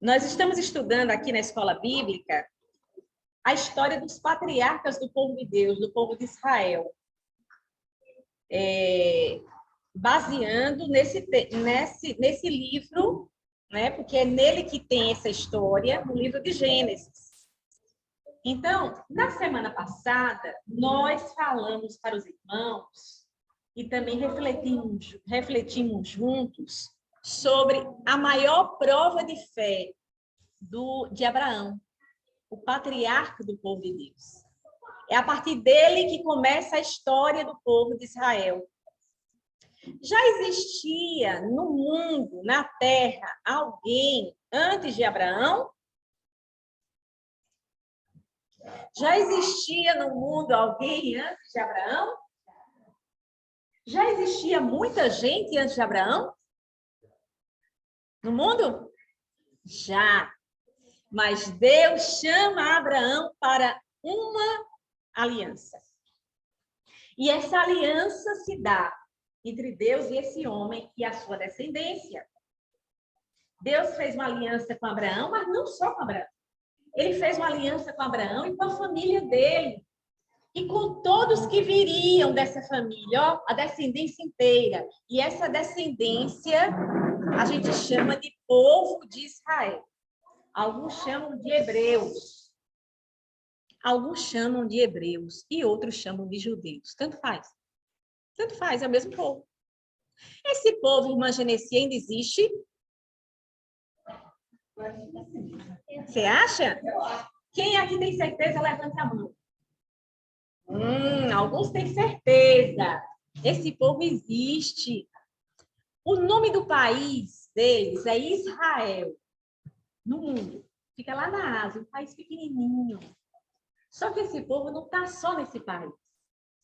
Nós estamos estudando aqui na Escola Bíblica a história dos patriarcas do povo de Deus, do povo de Israel. Baseando nesse livro, né? Porque é nele que tem essa história, no livro de Gênesis. Então, na semana passada, nós falamos para os irmãos e também refletimos juntos sobre a maior prova de fé de Abraão, o patriarca do povo de Deus. É a partir dele que começa a história do povo de Israel. Já existia no mundo, na terra, alguém antes de Abraão? Já existia no mundo alguém antes de Abraão? Já existia muita gente antes de Abraão? No mundo? Já. Mas Deus chama Abraão para uma aliança. E essa aliança se dá entre Deus e esse homem e a sua descendência. Deus fez uma aliança com Abraão, mas não só com Abraão. Ele fez uma aliança com Abraão e com a família dele. E com todos que viriam dessa família, ó, a descendência inteira. E essa descendência a gente chama de povo de Israel. Alguns chamam de hebreus. Alguns chamam de hebreus e outros chamam de judeus. Tanto faz. Tanto faz, é o mesmo povo. Esse povo, irmã Genesi, ainda existe? Você acha? Quem aqui tem certeza, levante a mão. Alguns têm certeza. Esse povo existe. O nome do país deles é Israel. No mundo. Fica lá na Ásia, um país pequenininho. Só que esse povo não está só nesse país.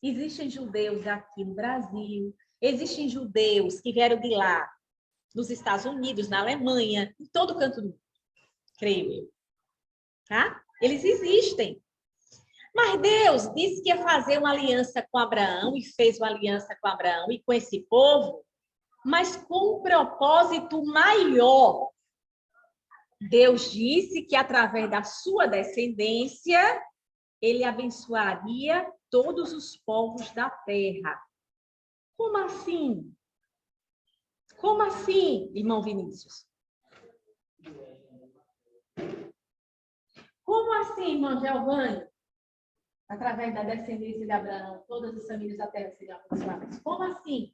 Existem judeus aqui no Brasil. Existem judeus que vieram de lá, nos Estados Unidos, na Alemanha, em todo canto do mundo. Creio eu. Tá? Eles existem. Mas Deus disse que ia fazer uma aliança com Abraão e fez uma aliança com Abraão e com esse povo, mas com um propósito maior. Deus disse que através da sua descendência, ele abençoaria todos os povos da terra. Como assim? Como assim, irmão Vinícius? Como assim, irmão Giovanni? Através da descendência de Abraão, todas as famílias da terra seriam abençoadas. Como assim?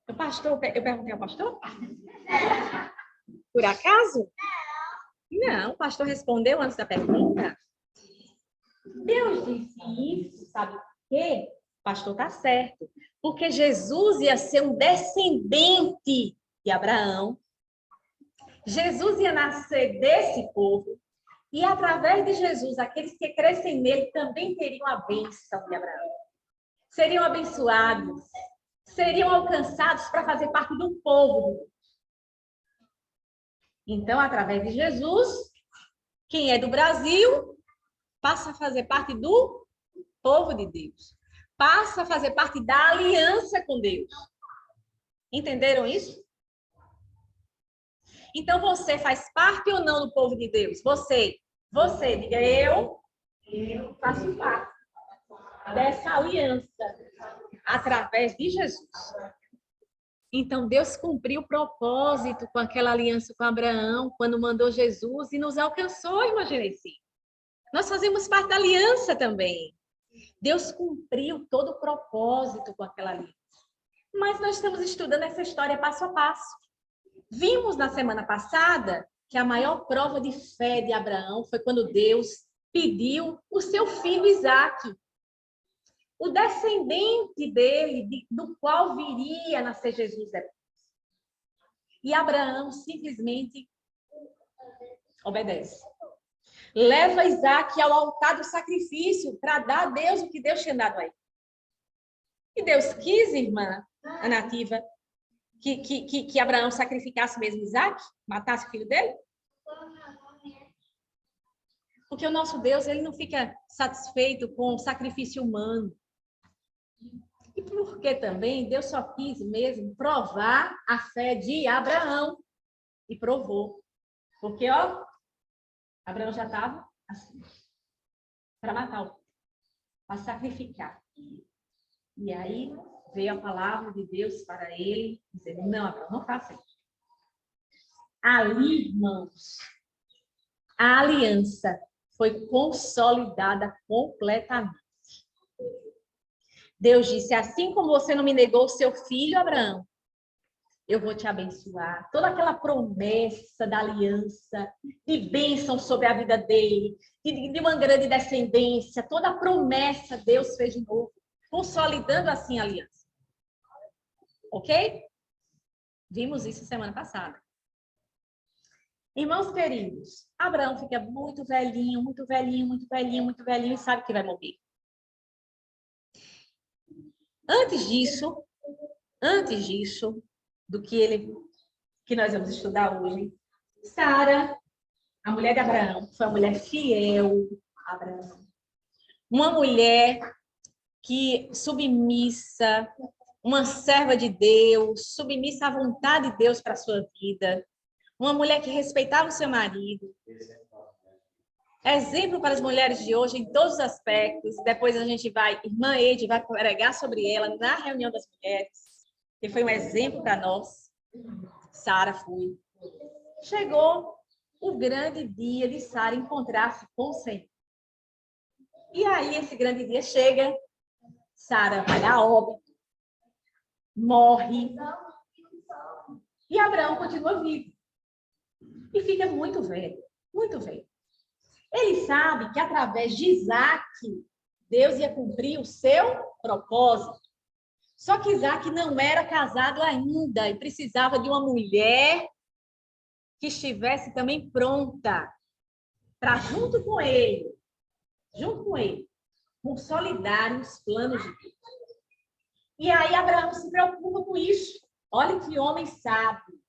Eu perguntei ao pastor? Por acaso? Não, o pastor respondeu antes da pergunta. Deus disse isso, sabe por quê? O pastor está certo. Porque Jesus ia ser um descendente de Abraão. Jesus ia nascer desse povo. E através de Jesus, aqueles que crescem nele também teriam a bênção de Abraão. Seriam abençoados. Seriam alcançados para fazer parte do povo. Então, através de Jesus, quem é do Brasil passa a fazer parte do povo de Deus. Passa a fazer parte da aliança com Deus. Entenderam isso? Então, você faz parte ou não do povo de Deus? Você, diga eu faço parte dessa aliança através de Jesus. Então, Deus cumpriu o propósito com aquela aliança com Abraão, quando mandou Jesus e nos alcançou, irmã Genesi. Nós fazemos parte da aliança também. Deus cumpriu todo o propósito com aquela aliança. Mas nós estamos estudando essa história passo a passo. Vimos na semana passada que a maior prova de fé de Abraão foi quando Deus pediu o seu filho Isaque. O descendente dele, do qual viria a nascer Jesus depois. E Abraão simplesmente obedece. Leva Isaque ao altar do sacrifício para dar a Deus o que Deus tinha dado a ele. E Deus quis, irmã Anativa, que Abraão sacrificasse mesmo Isaque, matasse o filho dele? Porque o nosso Deus, ele não fica satisfeito com o sacrifício humano. E porque também Deus só quis mesmo provar a fé de Abraão. E provou. Porque, ó, Abraão já estava assim, para matar, para sacrificar. E aí veio a palavra de Deus para ele, dizendo, não, Abraão, não faça isso. Ali, irmãos, a aliança foi consolidada completamente. Deus disse, assim como você não me negou o seu filho, Abraão, eu vou te abençoar. Toda aquela promessa da aliança, de bênção sobre a vida dele, de uma grande descendência, toda a promessa Deus fez de novo, consolidando assim a aliança. Ok? Vimos isso semana passada. Irmãos queridos, Abraão fica muito velhinho, muito velhinho, muito velhinho, muito velhinho e sabe que vai morrer. Antes disso, do que nós vamos estudar hoje, Sara, a mulher de Abraão, foi uma mulher fiel a Abraão. Uma mulher que submissa, uma serva de Deus, submissa à vontade de Deus para a sua vida. Uma mulher que respeitava o seu marido. Exemplo para as mulheres de hoje em todos os aspectos. Depois a gente vai, irmã Eide vai pregar sobre ela na reunião das mulheres, que foi um exemplo para nós. Sara foi. Chegou o grande dia de Sara encontrar-se com o Senhor. E aí esse grande dia chega, Sara vai a óbito, morre, e Abraão continua vivo. E fica muito velho, muito velho. Ele sabe que através de Isaac, Deus ia cumprir o seu propósito. Só que Isaac não era casado ainda e precisava de uma mulher que estivesse também pronta para, junto com ele, consolidar os planos de Deus. E aí Abraão se preocupa com isso. Olha que homem sábio.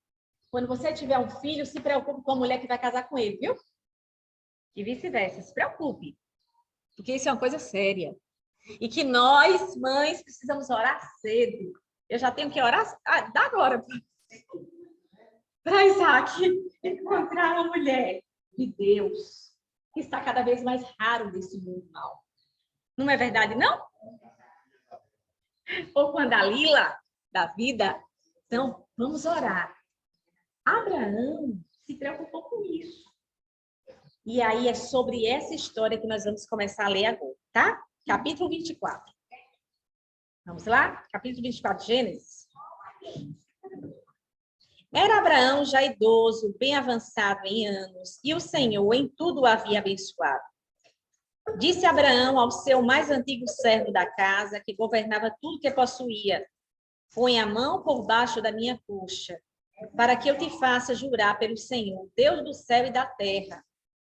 Quando você tiver um filho, se preocupe com a mulher que vai casar com ele, viu? E vice-versa, se preocupe. Porque isso é uma coisa séria. E que nós, mães, precisamos orar cedo. Eu já tenho que orar dá agora para Isaac encontrar uma mulher de Deus, que está cada vez mais raro nesse mundo mal. Não é verdade, não? Ou quando a Lila da vida. Então, vamos orar. Abraão se preocupou com isso. E aí é sobre essa história que nós vamos começar a ler agora, tá? Capítulo 24. Vamos lá? Capítulo 24 de Gênesis. Era Abraão já idoso, bem avançado em anos, e o Senhor em tudo o havia abençoado. Disse Abraão ao seu mais antigo servo da casa, que governava tudo que possuía: põe a mão por baixo da minha coxa, para que eu te faça jurar pelo Senhor, Deus do céu e da terra,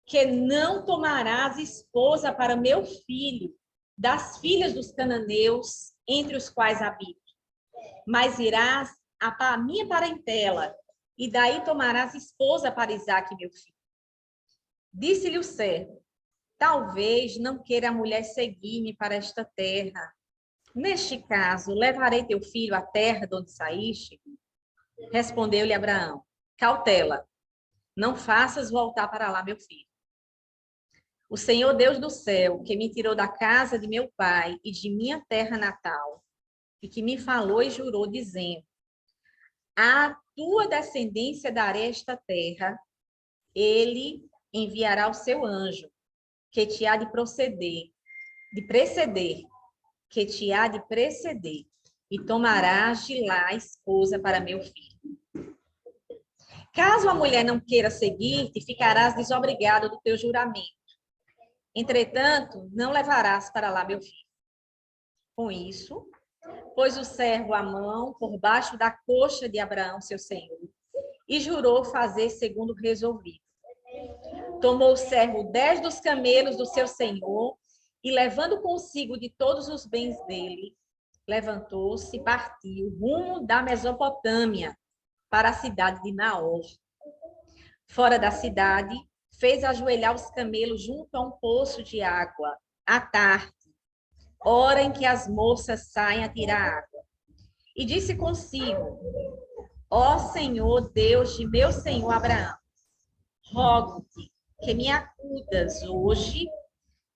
que não tomarás esposa para meu filho, das filhas dos cananeus, entre os quais habito, mas irás à minha parentela, e daí tomarás esposa para Isaque, meu filho. Disse-lhe o servo: talvez não queira a mulher seguir-me para esta terra. Neste caso, levarei teu filho à terra de onde saíste? Respondeu-lhe Abraão: cautela, não faças voltar para lá, meu filho. O Senhor Deus do céu, que me tirou da casa de meu pai e de minha terra natal, e que me falou e jurou, dizendo: à tua descendência darei esta terra, ele enviará o seu anjo, que te há de preceder, e tomarás de lá esposa para meu filho. Caso a mulher não queira seguir-te, ficarás desobrigado do teu juramento. Entretanto, não levarás para lá meu filho. Com isso, pôs o servo a mão por baixo da coxa de Abraão, seu senhor, e jurou fazer segundo resolvido. Tomou o servo 10 dos camelos do seu senhor e, levando consigo de todos os bens dele, levantou-se e partiu rumo da Mesopotâmia para a cidade de Naor. Fora da cidade, fez ajoelhar os camelos junto a um poço de água, à tarde. hora em que as moças saem a tirar água. E disse consigo: Ó Senhor, Deus de meu senhor Abraão, rogo-te que me acudas hoje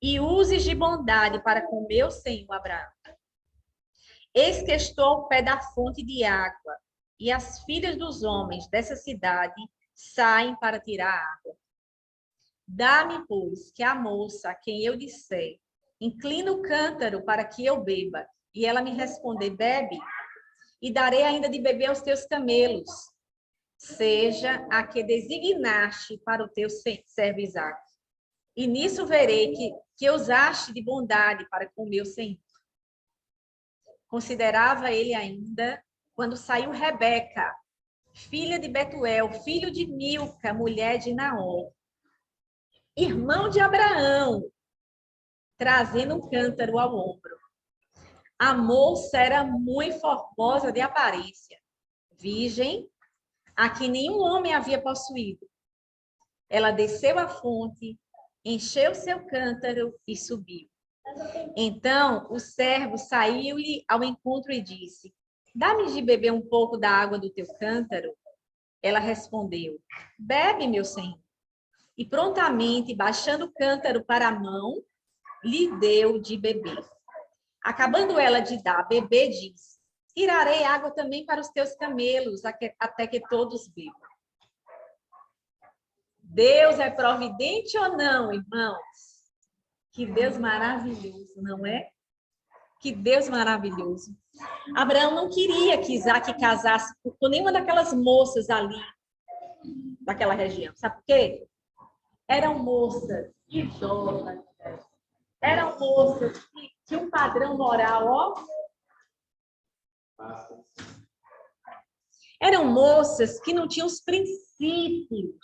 e uses de bondade para com meu senhor Abraão. Eis que estou ao pé da fonte de água, e as filhas dos homens dessa cidade saem para tirar água. Dá-me, pois, que a moça a quem eu disser, inclina o cântaro para que eu beba, e ela me responder, bebe, e darei ainda de beber aos teus camelos, seja a que designaste para o teu servo Isaque. E nisso verei que usaste de bondade para com o meu senhor. Considerava ele ainda quando saiu Rebeca, filha de Betuel, filho de Milca, mulher de Naor, irmão de Abraão, trazendo um cântaro ao ombro. A moça era muito formosa de aparência, virgem, a que nenhum homem havia possuído. Ela desceu à fonte, encheu seu cântaro e subiu. Então o servo saiu-lhe ao encontro e disse: Dá-me de beber um pouco da água do teu cântaro. Ela respondeu: Bebe, meu senhor. E prontamente, baixando o cântaro para a mão, lhe deu de beber. Acabando ela de dar a beber, disse: Tirarei água também para os teus camelos, até que todos bebam. Deus é providente ou não, irmãos? Que Deus maravilhoso, não é? Que Deus maravilhoso. Abraão não queria que Isaque casasse com nenhuma daquelas moças ali, daquela região. Sabe por quê? Eram moças idólatras. Eram moças que tinham um padrão moral, ó. Eram moças que não tinham os princípios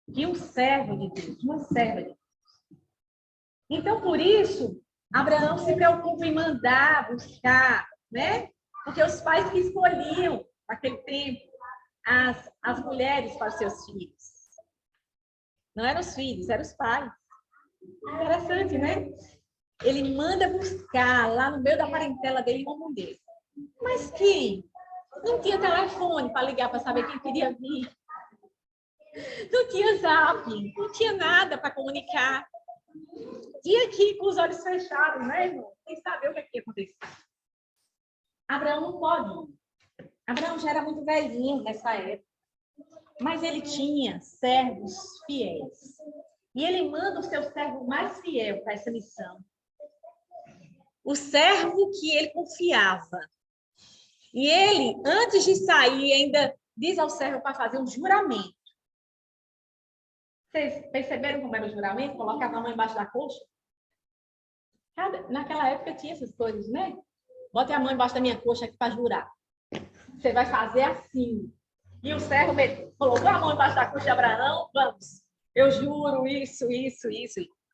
de um servo de Deus, uma serva de Deus. Então, por isso, Abraão se preocupa em mandar, buscar, né? Porque os pais que escolhiam, naquele tempo, as mulheres para os seus filhos. Não eram os filhos, eram os pais. Interessante, né? Ele manda buscar lá no meio da parentela dele uma mulher. Mas quem? Não tinha telefone para ligar para saber quem queria vir. Não tinha zap, não tinha nada para comunicar. E aqui com os olhos fechados, né, irmão? Sem saber o que ia acontecer. Abraão não pode. Abraão já era muito velhinho nessa época. Mas ele tinha servos fiéis. E ele manda o seu servo mais fiel para essa missão. O servo que ele confiava. E ele, antes de sair, ainda diz ao servo para fazer um juramento. Vocês perceberam como era o juramento? Colocava a mão embaixo da coxa? Naquela época tinha essas coisas, né? Bote a mão embaixo da minha coxa aqui para jurar. Você vai fazer assim. E o servo colocou a mão embaixo da coxa de Abraão. Vamos. Eu juro isso.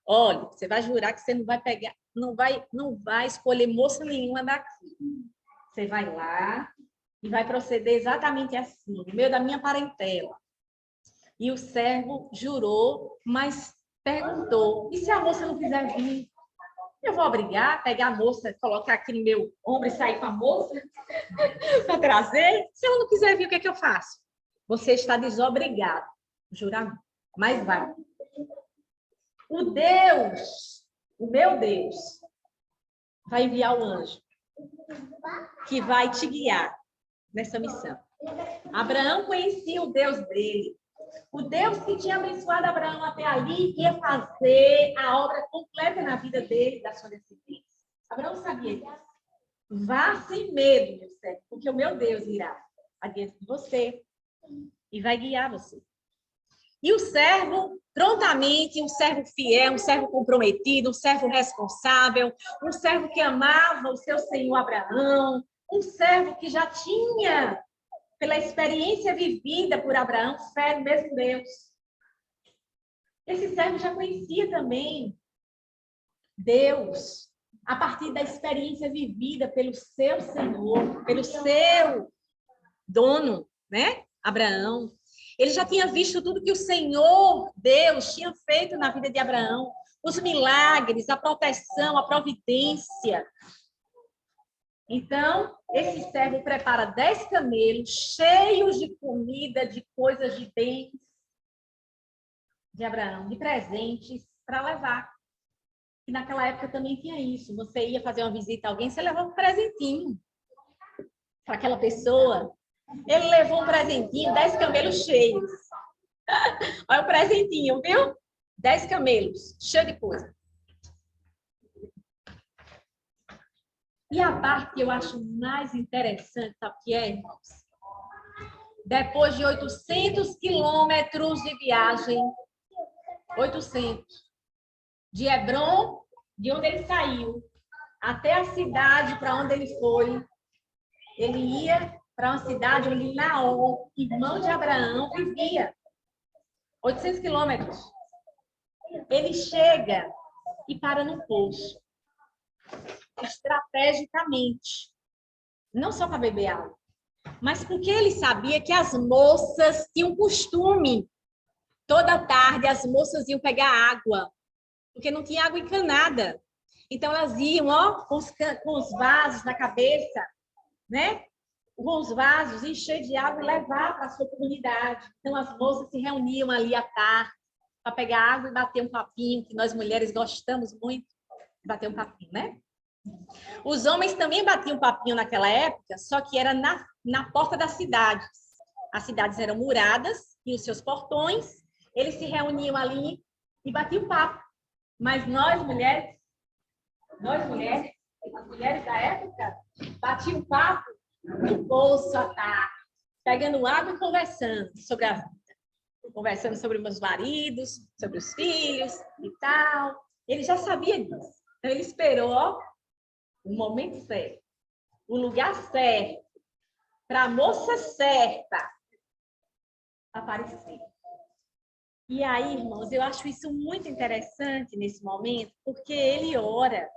Olha, você vai jurar que você não vai pegar, não vai escolher moça nenhuma daqui. Você vai lá e vai proceder exatamente assim, no meio da minha parentela. E o servo jurou, mas perguntou: e se a moça não quiser vir? Eu vou obrigar, pegar a moça, colocar aqui no meu ombro e sair com a moça para trazer? Se ela não quiser vir, o que é que eu faço? Você está desobrigado. Juramento. Mas vai. O meu Deus, vai enviar o anjo que vai te guiar nessa missão. Abraão conhecia o Deus dele. O Deus que tinha abençoado Abraão até ali ia fazer a obra completa na vida dele, da sua descendência. Abraão sabia disso. Vá sem medo, meu servo, porque o meu Deus irá adiante de você e vai guiar você. E o servo, prontamente, um servo fiel, um servo comprometido, um servo responsável, um servo que amava o seu senhor Abraão, um servo que já tinha, pela experiência vivida por Abraão, fé no mesmo Deus. Esse servo já conhecia também Deus, a partir da experiência vivida pelo seu senhor, pelo seu dono, né? Abraão. Ele já tinha visto tudo que o Senhor, Deus, tinha feito na vida de Abraão. os milagres, a proteção, a providência. Então, esse servo prepara 10 camelos cheios de comida, de coisas, de bens de Abraão, de presentes para levar. E naquela época também tinha isso. Você ia fazer uma visita a alguém, você levava um presentinho para aquela pessoa. Ele levou um presentinho, 10 camelos cheios. Olha o presentinho, viu? 10 camelos, cheio de coisa. E a parte que eu acho mais interessante, sabe o que é, irmãos? Depois de 800 quilômetros de viagem, 800, de Hebrom, de onde ele saiu, até a cidade para onde ele foi, ele ia para uma cidade onde Naor, irmão de Abraão, vivia. 800 quilômetros. Ele chega e para no poço. Estrategicamente. Não só para beber água, mas porque ele sabia que as moças tinham costume. Toda tarde as moças iam pegar água, porque não tinha água encanada. Então elas iam, ó, com os vasos na cabeça, né? Com os vasos, encher de água e levar para a sua comunidade. Então as moças se reuniam ali à tarde para pegar água e bater um papinho, que nós mulheres gostamos muito de bater um papinho, né? Os homens também batiam papinho naquela época, só que era na porta das cidades. As cidades eram muradas e os seus portões, eles se reuniam ali e batiam papo. Mas nós mulheres, as mulheres da época, batiam papo no poço à tarde, pegando água e conversando sobre a vida. Conversando sobre meus maridos, sobre os filhos e tal. Ele já sabia disso. Então, ele esperou, ó, o momento certo, o lugar certo, para a moça certa aparecer. E aí, irmãos, eu acho isso muito interessante nesse momento, porque ele ora.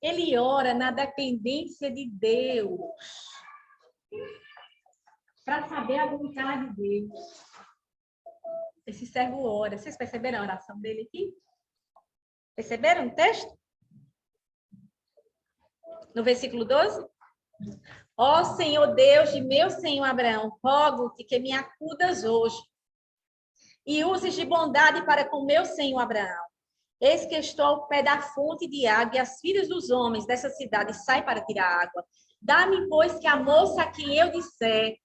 Ele ora na dependência de Deus, para saber a vontade de Deus. Esse servo ora. Vocês perceberam a oração dele aqui? Perceberam o texto? No versículo 12? Ó Senhor Deus de meu Senhor Abraão, rogo-te que me acudas hoje e uses de bondade para com meu Senhor Abraão. Eis que estou ao pé da fonte de água e as filhas dos homens dessa cidade saem para tirar água. Dá-me, pois, que a moça a quem eu disser,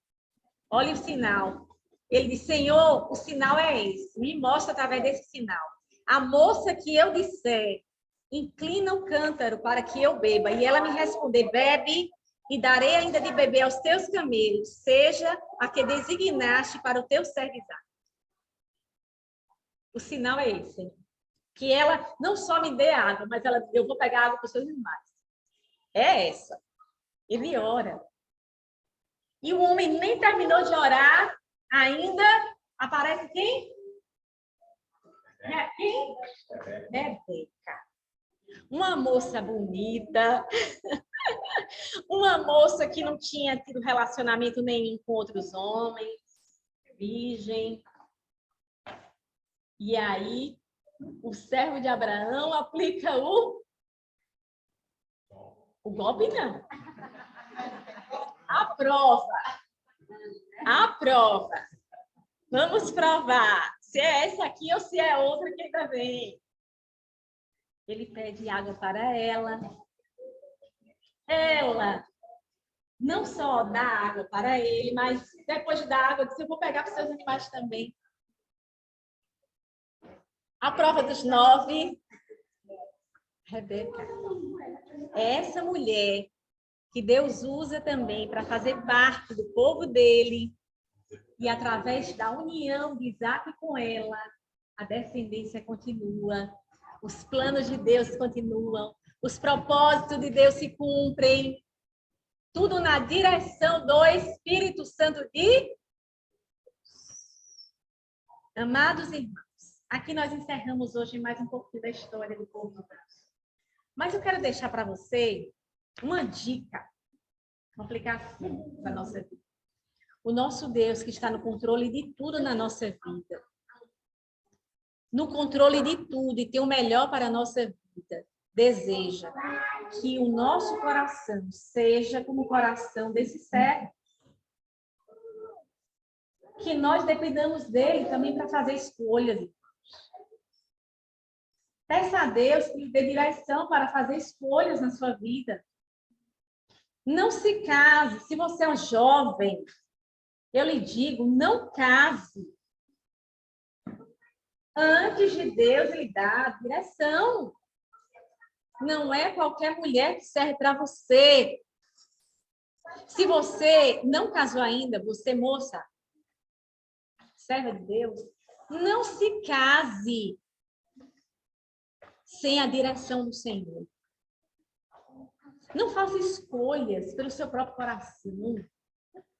olhe o sinal. Ele diz, Senhor, o sinal é esse. Me mostra através desse sinal. A moça que eu disser, inclina o cântaro para que eu beba. E ela me responder, bebe, e darei ainda de beber aos teus camelos, seja a que designaste para o teu serviçal. O sinal é esse. Que ela não só me dê água, mas eu vou pegar água para os seus animais. É essa. Ele ora. E o homem nem terminou de orar, ainda aparece quem? Quem? Rebeca. Uma moça bonita, uma moça que não tinha tido relacionamento nenhum com outros homens, virgem. E aí, o servo de Abraão aplica o golpe, não. A prova. A prova. Vamos provar se é essa aqui ou se é outra que ainda vem. Ele pede água para ela. Ela não só dá água para ele, mas depois de dar água, disse, eu vou pegar para os seus animais também. A prova dos 9. Rebeca. É essa mulher que Deus usa também para fazer parte do povo dele. E através da união de Isaac com ela, a descendência continua. Os planos de Deus continuam. Os propósitos de Deus se cumprem. Tudo na direção do Espírito Santo de... Amados irmãos, aqui nós encerramos hoje mais um pouquinho da história do povo de Deus. Mas eu quero deixar para você uma dica, uma aplicação para a nossa vida. O nosso Deus que está no controle de tudo na nossa vida. no controle de tudo e tem o melhor para a nossa vida, deseja que o nosso coração seja como o coração desse servo. Que nós dependamos dele também para fazer escolhas. Peça a Deus que lhe dê direção para fazer escolhas na sua vida. Não se case. Se você é um jovem, eu lhe digo, não case antes de Deus lhe dar direção. Não é qualquer mulher que serve para você. Se você não casou ainda, você, moça, serva de Deus, não se case sem a direção do Senhor. Não faça escolhas pelo seu próprio coração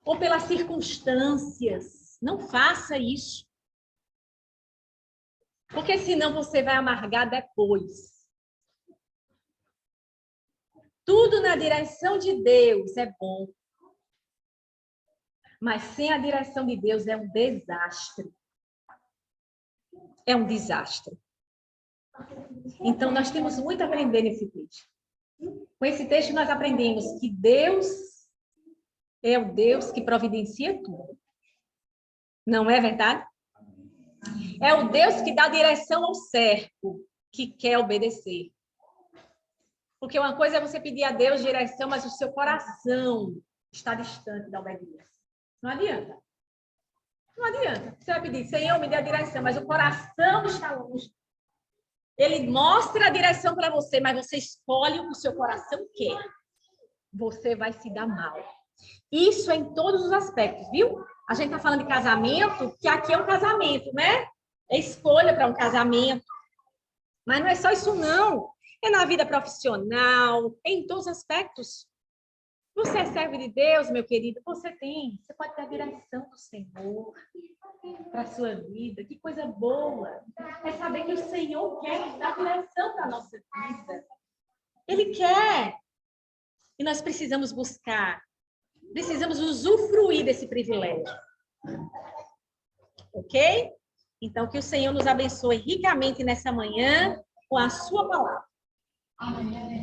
ou pelas circunstâncias. Não faça isso. Porque senão você vai amargar depois. Tudo na direção de Deus é bom. Mas sem a direção de Deus é um desastre. É um desastre. Então, nós temos muito a aprender nesse texto. Com esse texto, nós aprendemos que Deus é o Deus que providencia tudo. Não é verdade? É o Deus que dá direção ao servo que quer obedecer. Porque uma coisa é você pedir a Deus direção, mas o seu coração está distante da obediência. Não adianta. Não adianta. Você vai pedir, Senhor, me dê a direção, mas o coração está longe. Ele mostra a direção para você, mas você escolhe o que o seu coração quer. Você vai se dar mal. Isso é em todos os aspectos, viu? A gente está falando de casamento, que aqui é um casamento, né? É escolha para um casamento. Mas não é só isso, não. É na vida profissional, é em todos os aspectos. Você é servo de Deus, meu querido? Você pode ter a direção do Senhor para a sua vida. Que coisa boa. É saber que o Senhor quer dar direção para a nossa vida. Ele quer. E nós precisamos buscar. Precisamos usufruir desse privilégio. Ok? Então, que o Senhor nos abençoe ricamente nessa manhã com a sua palavra. Amém.